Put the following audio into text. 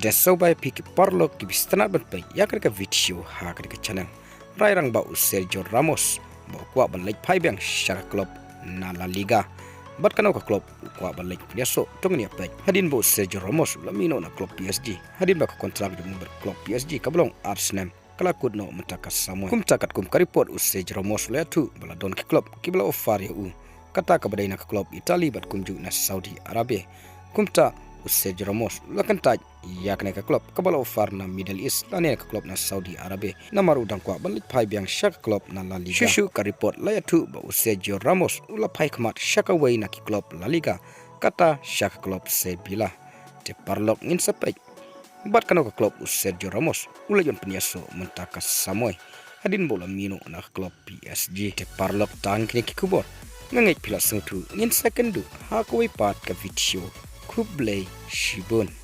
Desa by piki parlo kibis tanat berpai ya kerja video ha kerja channel. Rai rangbah Sergio Ramos bawa kuat balik pai biang syara klub na La Liga. Bat kanau ka klub kuat balik iasoh tong ni apa? Hadin bawa Sergio Ramos lamino na klub PSG. Hadin ba kontrak dengan klub PSG kablong Arsenal. Kala kudno mentakas samoi. Kum takat kum karipot Sergio Ramos leatu bala don ke klub kibla ofar ya kata kabadai na klub Itali bat kunju na Saudi Arabia. Kum ta Sergio Ramos lakan taj ya kena ke klub kabala ofar na Middle East lane ke klub na Saudi Arabia. Namaru dang kwa balik pai biang syak klub na La Liga. Shushu karipot leatu ba Sergio Ramos ula pai kemat syaka wei na ki klub La Liga. Kata syak klub Sevilla. Te parlok ngin sapek. Bat kanau ke klub Sergio Ramos ula yon penyaso mentakas samoi. Hadin bola mino na klub PSG. Te parlok tang kini ki kubor. Ngangai pila sentu ngin sekendu ha kawai pat ke video kublai shibun.